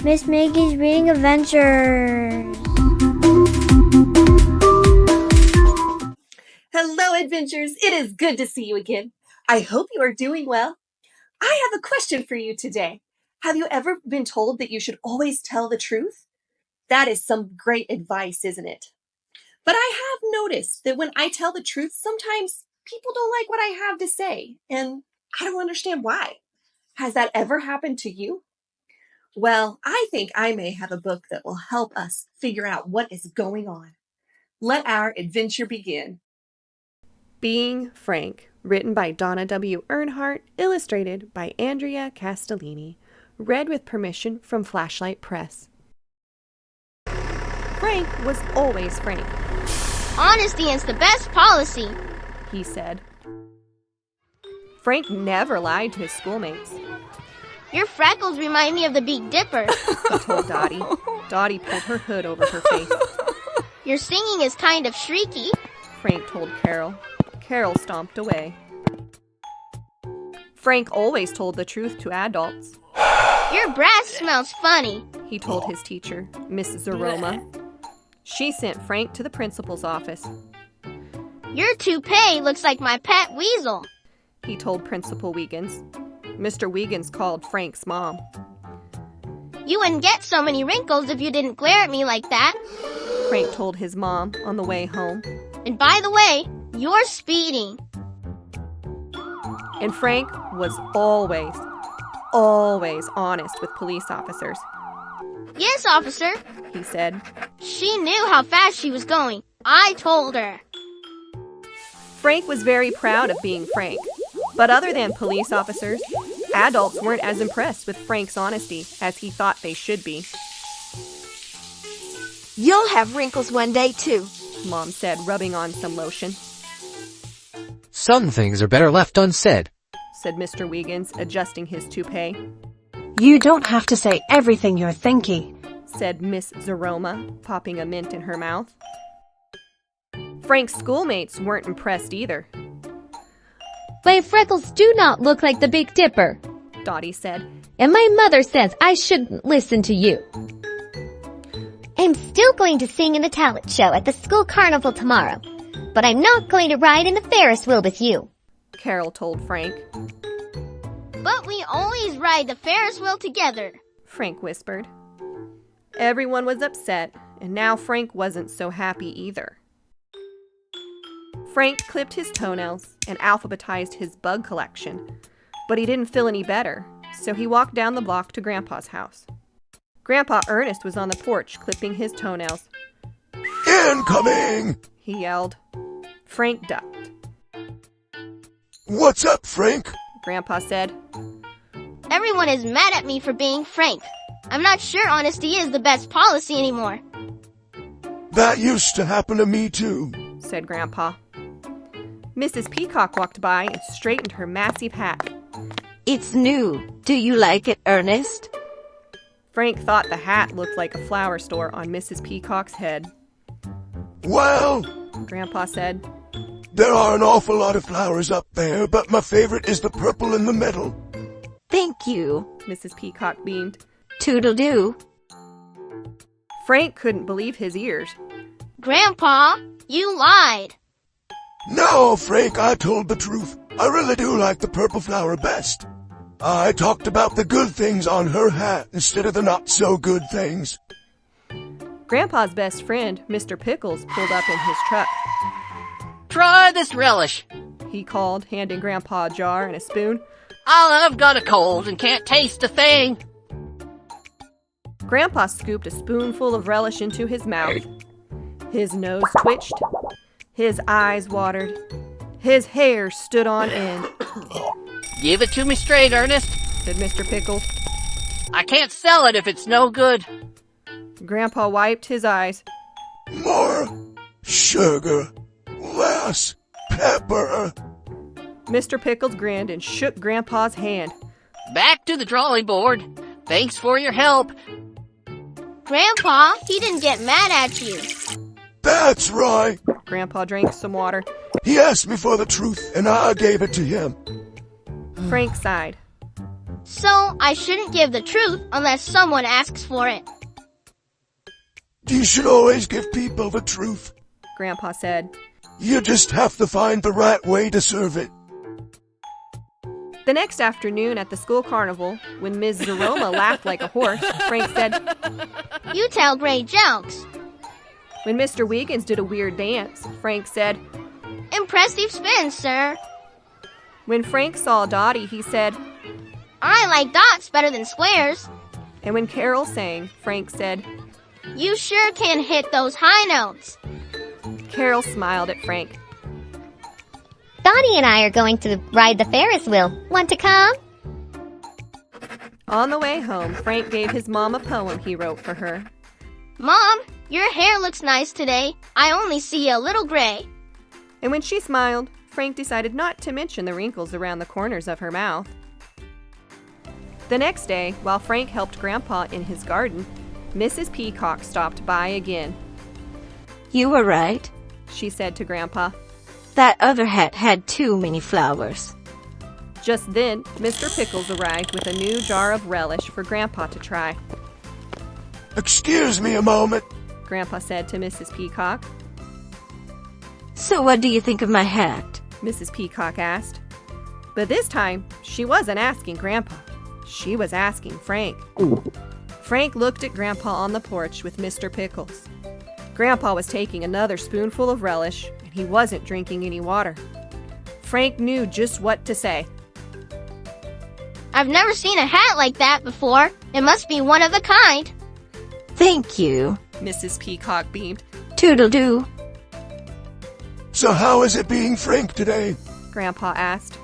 Miss Meggy's Reading Adventures. Hello, adventurers. It is good to see you again. I hope you are doing well. I have a question for you today. Have you ever been told that you should always tell the truth? That is some great advice, isn't it? But I have noticed that when I tell the truth, sometimes people don't like what I have to say, and I don't understand why. Has that ever happened to you? Well, I think I may have a book that will help us figure out what is going on. Let our adventure begin. Being Frank, written by Donna W. Earnhardt, illustrated by Andrea Castellani, read with permission from Flashlight Press. Frank was always Frank. Honesty is the best policy, he said. Frank never lied to his schoolmates. Your freckles remind me of the Big Dipper, he told Dottie. Dottie pulled her hood over her face. Your singing is kind of shrieky, Frank told Carol. Carol stomped away. Frank always told the truth to adults. Your breath smells funny, he told his teacher, Miss Zaroma. She sent Frank to the principal's office. Your toupee looks like my pet weasel, he told Principal Wiegans. Mr. Wiegans called Frank's mom. You wouldn't get so many wrinkles if you didn't glare at me like that, Frank told his mom on the way home. And by the way, you're speeding. And Frank was always honest with police officers. Yes, officer, he said. She knew how fast she was going. I told her. Frank was very proud of being Frank. But other than police officers, adults weren't as impressed with Frank's honesty as he thought they should be. You'll have wrinkles one day, too, Mom said, rubbing on some lotion. Some things are better left unsaid, said Mr. Wiegans, adjusting his toupee. You don't have to say everything you're thinking, said Miss Zaroma, popping a mint in her mouth. Frank's schoolmates weren't impressed either. My freckles do not look like the Big Dipper, Dottie said. And my mother says I shouldn't listen to you. I'm still going to sing in the talent show at the school carnival tomorrow, but I'm not going to ride in the Ferris wheel with you, Carol told Frank. But we always ride the Ferris wheel together, Frank whispered. Everyone was upset, and now Frank wasn't so happy either. Frank clipped his toenails and alphabetized his bug collection, but he didn't feel any better, so he walked down the block to Grandpa's house. Grandpa Ernest was on the porch clipping his toenails. Incoming! He yelled. Frank ducked. What's up, Frank? Grandpa said. Everyone is mad at me for being Frank. I'm not sure honesty is the best policy anymore. That used to happen to me too, said Grandpa. Mrs. Peacock walked by and straightened her massive hat. It's new. Do you like it, Ernest? Frank thought the hat looked like a flower store on Mrs. Peacock's head. Well, Grandpa said, there are an awful lot of flowers up there, but my favorite is the purple in the middle. Thank you, Mrs. Peacock beamed. Toodle-doo. Frank couldn't believe his ears. Grandpa, you lied. No, Frank, I told the truth. I really do like the purple flower best. I talked about the good things on her hat instead of the not-so-good things. Grandpa's best friend, Mr. Pickles, pulled up in his truck. Try this relish, he called, handing Grandpa a jar and a spoon. I've got a cold and can't taste a thing. Grandpa scooped a spoonful of relish into his mouth. His nose twitched. His eyes watered. His hair stood on end. Give it to me straight, Ernest, said Mr. Pickles. I can't sell it if it's no good. Grandpa wiped his eyes. More sugar, less pepper. Mr. Pickles grinned and shook Grandpa's hand. Back to the drawing board. Thanks for your help. Grandpa, he didn't get mad at you. That's right. Grandpa drank some water. He asked me for the truth, and I gave it to him. Frank sighed. So I shouldn't give the truth unless someone asks for it. You should always give people the truth. Grandpa said. You just have to find the right way to serve it. The next afternoon at the school carnival, when Ms. Zaroma laughed like a horse, Frank said, You tell great jokes. When Mr. Wiggins did a weird dance, Frank said, Impressive spin, sir. When Frank saw Dottie, he said, I like dots better than squares. And when Carol sang, Frank said, You sure can hit those high notes. Carol smiled at Frank. Dottie and I are going to ride the Ferris wheel. Want to come? On the way home, Frank gave his mom a poem he wrote for her. Mom, your hair looks nice today. I only see a little gray. And when she smiled, Frank decided not to mention the wrinkles around the corners of her mouth. The next day, while Frank helped Grandpa in his garden, Mrs. Peacock stopped by again. You were right. She said to Grandpa. That other hat had too many flowers. Just then, Mr. Pickles arrived with a new jar of relish for Grandpa to try. Excuse me a moment, Grandpa said to Mrs. Peacock. So what do you think of my hat? Mrs. Peacock asked. But this time, she wasn't asking Grandpa. She was asking Frank. Frank looked at Grandpa on the porch with Mr. Pickles. Grandpa was taking another spoonful of relish, and he wasn't drinking any water. Frank knew just what to say. I've never seen a hat like that before. It must be one of a kind. Thank you. Mrs. Peacock beamed. Toodle-doo. so how is it being Frank today? Grandpa asked.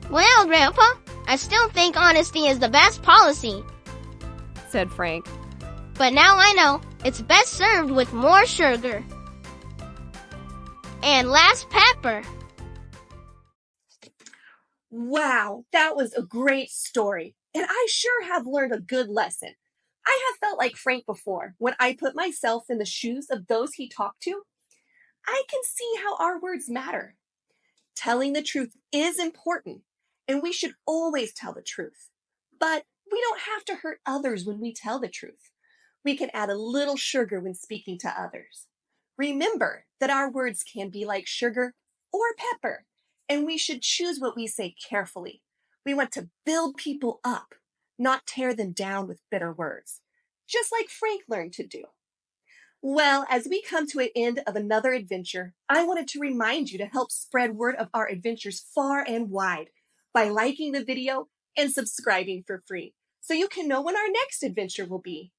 Well, Grandpa, I still think honesty is the best policy. Said Frank. But now I know it's best served with more sugar. And less pepper. Wow, that was a great story. And I sure have learned a good lesson. I have felt like Frank before when I put myself in the shoes of those he talked to. I can see how our words matter. Telling the truth is important, and we should always tell the truth. But we don't have to hurt others when we tell the truth. We can add a little sugar when speaking to others. Remember that our words can be like sugar or pepper, and we should choose what we say carefully. We want to build people up, not tear them down with bitter words, just like Frank learned to do. Well, as we come to an end of another adventure, I wanted to remind you to help spread word of our adventures far and wide by liking the video and subscribing for free so you can know when our next adventure will be.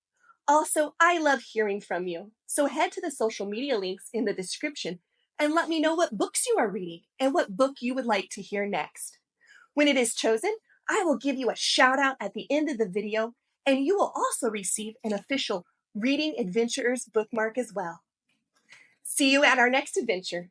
Also, I love hearing from you, so head to the social media links in the description and let me know what books you are reading and what book you would like to hear next. When it is chosen, I will give you a shout out at the end of the video, and you will also receive an official Reading Adventurers bookmark as well. See you at our next adventure.